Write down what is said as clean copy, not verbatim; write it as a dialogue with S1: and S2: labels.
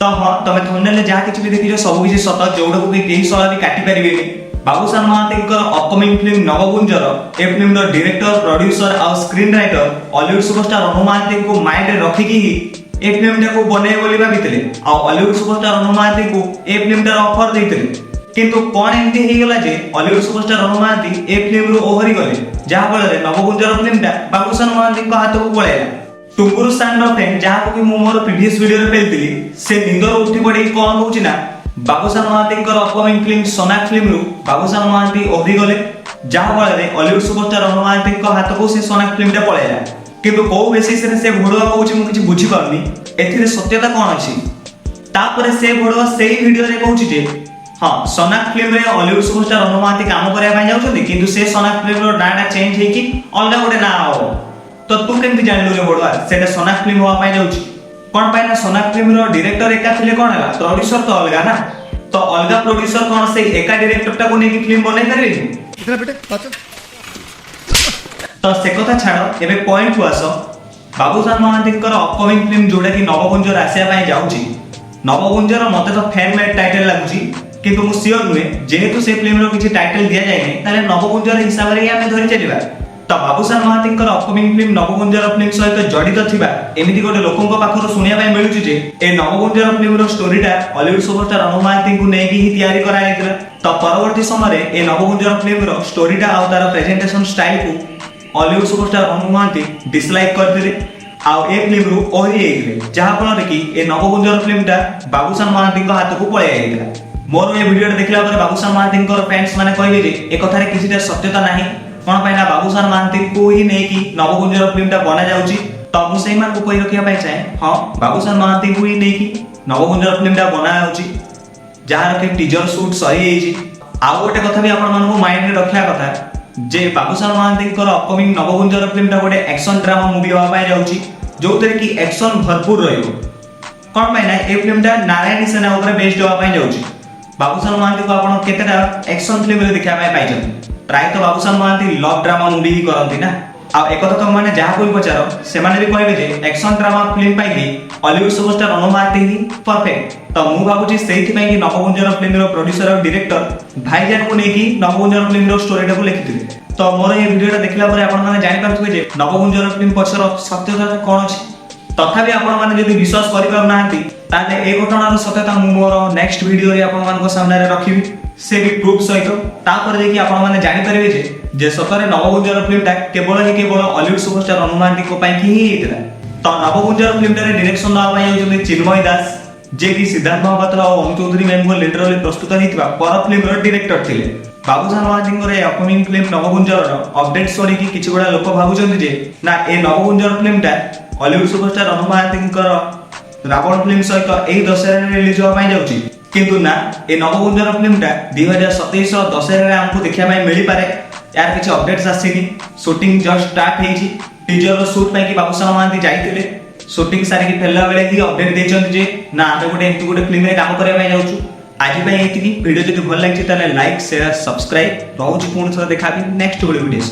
S1: तो हाँ तुम थंबनेल जहाँ किसी भी देखिए सब किसी सत जोड़ा को कई सला भी काटी पारे बाबूशान महांती अपकमिंग फिल्म नवगुंजर ए फिल्म डायरेक्टर प्रोड्यूसर और स्क्रीन राइटर हॉलीवुड सुपरस्टार अनु महांती को माइंड रखिकी ही ए फिल्म को बने बोली भाबीते आ हॉलीवुड सुपरस्टार अनु महांती को ए फिल्म टार ऑफर देते किंतु कौन एमती हो गला जे हॉलीवुड सुपरस्टार अनु महांती ए फिल्म रु ओहरी गले जहा फल नवगुंजर फिल्म टा बाबूशान महांती को हाथ को पळेला टुंगुरु स्टैंड ऑफ फेम जहा को कि मु मोर प्रीवियस वीडियो रे पेलतिली से निंदर उठी पड़ी कौन होची ना बाबूशान महांती अपकमिंग फिल्म सोनाक फिल्म रु बाबूशान महांती ओहरी गले जहा फल हॉलीवुड सुपरस्टार अनु महांती हाथ को से सोनाक फिल्म टा पळेला किंतु को बेसिस रे से भोडवा कहूची मु किछि बुझी पारनी एथिरे सत्यता कोन अछि तापरे से भोडवा सेही वीडियो रे कहूची जे हां सोनाक फिल्म रे हॉलीवुड सुपरस्टार अनु महांती काम करया पय जाउछथि किंतु से सोनाक फिल्म रो नाटा चेंज हे कि अलगा गोटे ना हो तो तू केमति जानलु रे भोडवा सेटा सोनाक फिल्म होवा पय जाउछि कोन पय ना सोनाक फिल्म रो डायरेक्टर एका थिले कोन हला प्रोड्यूसर तो अलगा ना तो अलगा प्रोड्यूसर कोन से एका डायरेक्टर टा को नै कि फिल्म बनै करबे
S2: इतना बेटे
S1: तो से कथा छाड़ एबे पॉइंट को आसो बाबूशान महांती अपकमिंग फिल्म जोड़ा कि नवगुंजर आसिया पय जाउची नवगुंजर मते तो फैन मेड टाइटल लागुची किंतु मु सियोर नुए जेहेतु से फिल्म रो किछि टाइटल दिया जाय नै ताले नवगुंजर हिसाब रे हमें धरि चलिबा तो Babushan Mahanti upcoming film Nabagunjara film सहित जड़ित थिबा एमिति गोटे लोकंक पाखरो सुनिया पय मिलुची जे ए नवगुंजर फिल्म रो स्टोरीटा हॉलीवुड सुपरस्टार अनु महांती को नै कि ही तयारी करा जायतिला तो परवर्ती समय रे ए नवगुंजर फिल्म रो स्टोरीटा आ तार प्रेजेंटेशन स्टाइल को हॉलीवुड सुपरस्टार अनु महांती डिसलाइक करथिले आ ए फिल्म रु ओही एइले जहा फल कि ए नवगुंजर फिल्मटा बाबूशान महांती हाथ को पळे आइला मोर ए वीडियो देखला पर बाबूशान महांती फैंस माने कहबे जे ए कथारे किछिटा सत्यता नाही कोन पय ना बाबूशान महांती को ही नै कि नवगुंजर फिल्मटा बना जाउची तो मु सेही मान को कहि रखिया पय चाहे हां बाबूशान महांती को ही नै कि नवगुंजर फिल्मटा बना जाउची जहार के टीजर शूट सही एइची आ गोटे कथा भी आपण मानको माइंड रे रखिया कथा जे बाबूशान महांती अपकमिंग नवगुंजर फिल्मटा गोटे एक्शन ड्रामा मूवी होवा पय जाउची जोतरे कि एक्शन भरपूर रहिबो कोन पय ना ए फिल्मटा नारायणी सेना ऊपर बेस्ड होवा पय जाउची बाबूशान महांती को आपण केतेटा एक्शन फिल्म रे देखिया पय पाइछन प्राय तो Babushan Mahanti love drama movie ही करंती ना आ एक कथा तो माने जहा कोई पचारो से माने भी कहबे जे एक्शन ड्रामा फिल्म पाई कि हॉलीवुड सुपरस्टार अनु महांती ही परफेक्ट तो मु भाबुची सेहिथि पय कि नवगुंजर फिल्म रो प्रोड्यूसर और डायरेक्टर भाईजान को नै कि नवगुंजर फिल्म रो स्टोरीटा को लिखिथिले तो मोर ए वीडियोटा देखला परे आपण माने जानि पारथुबे जे नवगुंजर फिल्म पछर सत्यता कोन अछि तथापि आपण माने जदि विश्वास करि पार नाहंती ताले ए घटनार सत्यता मु मोर नेक्स्ट वीडियो रे आपण मानको सामने रे रखिबी से भी प्रूफ सहित तापर देखि आपण माने जानि परिबे जे सतरे नवगुंजर फिल्मटा केवल हॉलीवुड सुपरस्टार अनु महांती को पय कि हेतला तो नवगुंजर फिल्मटा रे डायरेक्शन दवा पय होजले चिन्मय दास जे कि सिद्धार्थ महापात्र और अनु चौधरी मैम को लिटरली प्रस्तुत हितबा पर फिल्म रो डायरेक्टर थिले बाबूशान महांती रे अपकमिंग फिल्म नवगुंजर अपडेट सरी कि किछ गोडा लोक भाबुचंदी जे ना ए नवगुंजर फिल्मटा हॉलीवुड सुपरस्टार अनु महांती रावण फिल्म सहित एही दशहरा रे रिलीज होवा पय जाउची किंतु ना ए नवगुंजर फिल्मटा 2027 दशहरा रे हमको देखिया पय मिली पारे यार किछ अपडेट्स आसीनी शूटिंग जस्ट स्टार्ट हेची टीजर रो शूट पय कि बाबूशान महांती जाईतिले शूटिंग सारी कि फेलला बेले ही अपडेट देचंती जे ना आमे गोटे एंती गोटे फिल्म रे काम करया पय जाउछु आज पय एतिकी वीडियो जदि भल लागछि ताले लाइक शेयर सब्सक्राइब रहउछि पुणी थोड़ा देखाबी नेक्स्ट वीडियो